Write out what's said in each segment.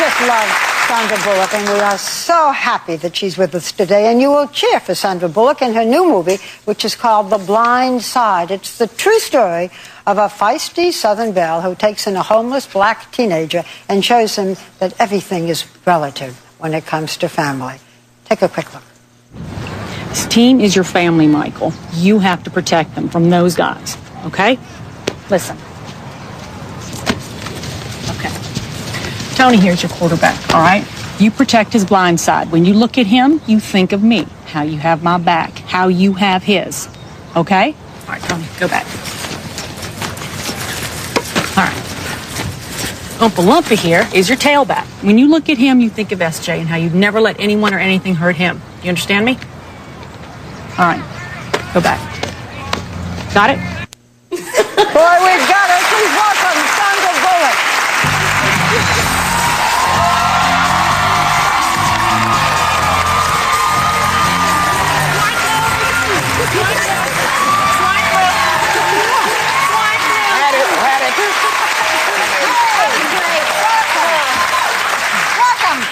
just love Sandra Bullock, and we are so happy that she's with us today. And you will cheer for Sandra Bullock in her new movie, which is called The Blind Side. It's the true story of a feisty Southern belle who takes in a homeless black teenager and shows him that everything is relative when it comes to family. Take a quick look. This team is your family, Michael. You have to protect them from those guys, okay? Listen. Okay. Tony here's your quarterback, all right? You protect his blind side. When you look at him, you think of me, how you have my back, how you have his, okay? All right, Tony, go back. All right. Oompa Loompa here is your tailback. When you look at him, you think of SJ and how you'd never let anyone or anything hurt him. You understand me? All right. Go back. Got it? Boy, we've got it. Please welcome Sandra Bullock.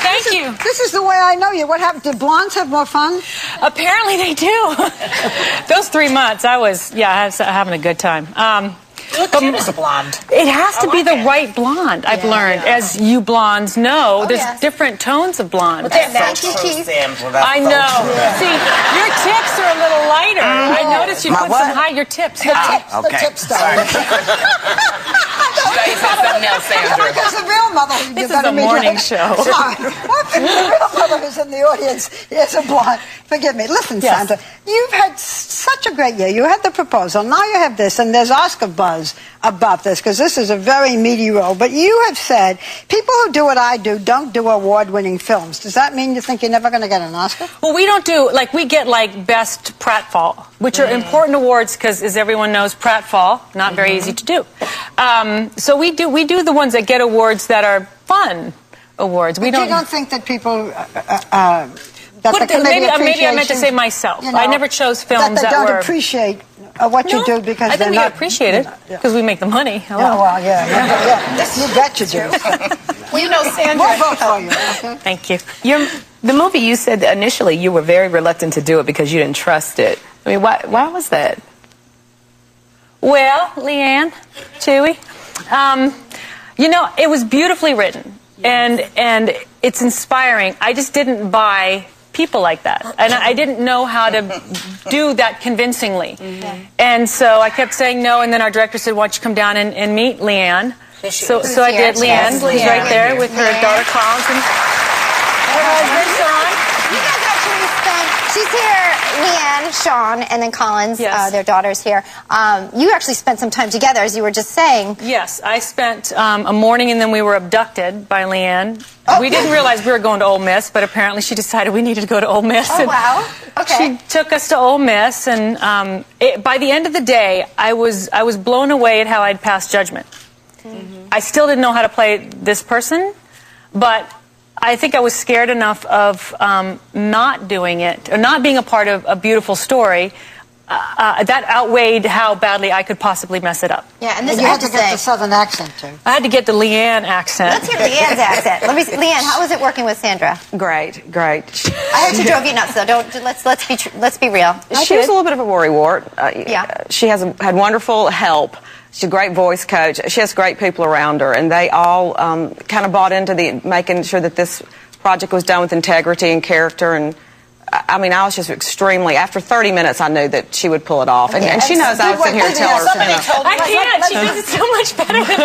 Thank you. This is the way I know you. What happened? Did blondes have more fun? Apparently they do. Those 3 months, I was having a good time. You look cute as a blonde. It has to be the right blonde, I've learned. Yeah. As you blondes know, there's different tones of blonde. But that's so true, Sandra. I know. See, your tips are a little lighter. I noticed you put some high, your tips. The tips down. You said something else, Sandra. Because the real mother... This is a morning show. Sorry. The real mother who's in the audience is a blonde. Forgive me. Listen, Sandra, you've had such a great year. You had the proposal. Now you have this, and there's Oscar buzz about this, because this is a very meaty role. But you have said, people who do what I do don't do award-winning films. Does that mean you think you're never going to get an Oscar? Well, we don't do, like, we get, like, Best Pratfall, which are important awards, because, as everyone knows, Pratfall, not very easy to do. So we do the ones that get awards that are fun awards. But you don't think that people... maybe I meant to say myself. You know, I never chose films that don't appreciate what you do because they're not... I think we appreciate it because we make the money. Hello. Yeah, well, yeah. You bet you do. Well, you know, Sandra... More vote for you, okay? Thank you. The movie, you said that initially you were very reluctant to do it because you didn't trust it. I mean, why was that? Well, Leanne, Chewy, you know, it was beautifully written, and it's inspiring. I just didn't buy people like that, and I didn't know how to do that convincingly. And so I kept saying no, and then our director said, why don't you come down and meet Leanne? So I did. Leanne was right there with her daughter Collins and her husband Sean. You guys actually spent, she's here, Leanne, Sean, and then Collins, their daughter's here. You actually spent some time together, as you were just saying. Yes, I spent a morning, and then we were abducted by Leanne. We didn't realize we were going to Ole Miss, but apparently she decided we needed to go to Ole Miss. Oh, wow. Okay. She took us to Ole Miss, and by the end of the day, I was blown away at how I'd passed judgment. I still didn't know how to play this person, but I think I was scared enough of not doing it, or not being a part of a beautiful story, that outweighed how badly I could possibly mess it up. Yeah, and this you had to get the Southern accent, too. I had to get the Leanne accent. Let's hear Leanne's accent. Let me see. Leanne, how was it working with Sandra? Great. I heard she drove you nuts, though. Let's be real. She was a little bit of a worrywart. Yeah. She had wonderful help. She's a great voice coach. She has great people around her, and they all kind of bought into making sure that this project was done with integrity and character. And I mean, I was just extremely... After 30 minutes, I knew that she would pull it off. And she knows I would sit here and tell her... I can't. She does it so much better than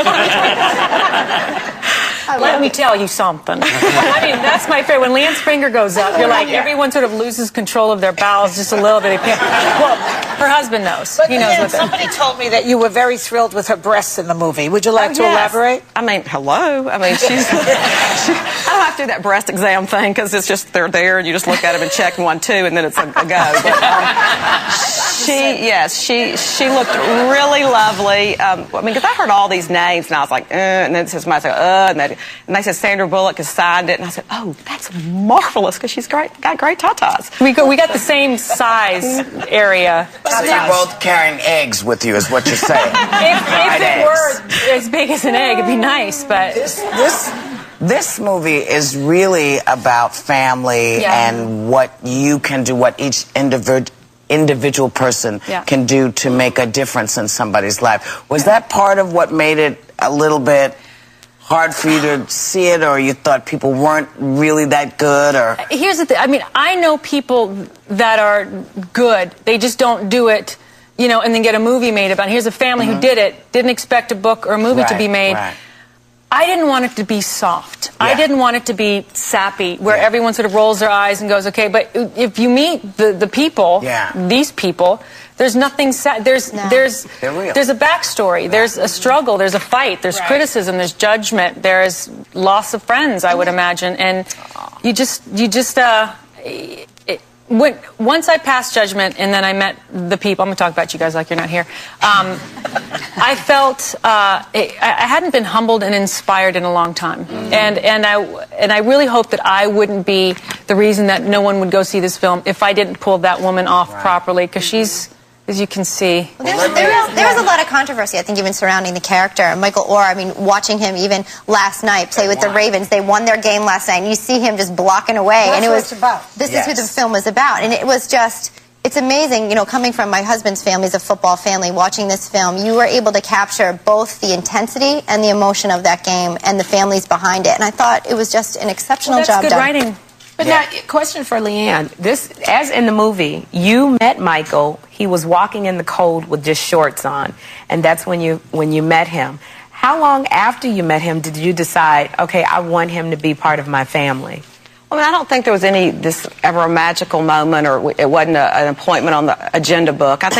I. Let me tell you something. I mean, that's my favorite. When Leanne's finger goes up, you're like, everyone sort of loses control of their bowels just a little bit. Well, her husband knows. But he knows what somebody told me that you were very thrilled with her breasts in the movie. Would you like to elaborate? I mean, hello. I mean, I don't have to do that breast exam thing because it's just they're there and you just look at them and check 1, 2, and then it's a go. But, she looked really lovely. I mean, because I heard all these names and I was like, and then somebody said, and they said Sandra Bullock has signed it, and I said, oh, that's marvelous because she's got great tatas. We got the same size area. So you're both carrying eggs with you, is what you're saying. If it were as big as an egg, it'd be nice, but... This movie is really about family and what you can do, what each individual person can do to make a difference in somebody's life. Was that part of what made it a little bit hard for you to see it, or you thought people weren't really that good? Or here's the thing. I mean, I know people that are good. They just don't do it, you know, and then get a movie made about it. Here's a family who did it, didn't expect a book or a movie to be made. I didn't want it to be soft. I didn't want it to be sappy, where everyone sort of rolls their eyes and goes, okay. But if you meet the people, these people, there's nothing sad. There's a backstory. There's a struggle. There's a fight. There's criticism. There's judgment. There's loss of friends, I would imagine. And once I passed judgment and then I met the people, I'm going to talk about you guys like you're not here, I felt I hadn't been humbled and inspired in a long time. And I really hope that I wouldn't be the reason that no one would go see this film if I didn't pull that woman off properly, because she's, as you can see. Well, there was a lot of controversy, I think, even surrounding the character. Michael Orr, I mean, watching him even last night play with the Ravens, they won their game last night, and you see him just blocking away. That's and it what was it's about. This is who the film was about. And it was just, it's amazing, you know, coming from my husband's family, a football family, watching this film, you were able to capture both the intensity and the emotion of that game and the families behind it. And I thought it was just an exceptional job good done. writing. But now, question for Leanne. This, as in the movie, you met Michael. He was walking in the cold with just shorts on, and that's when you met him. How long after you met him did you decide, okay, I want him to be part of my family? I mean, I don't think there was ever a magical moment, or it wasn't an appointment on the agenda book. I think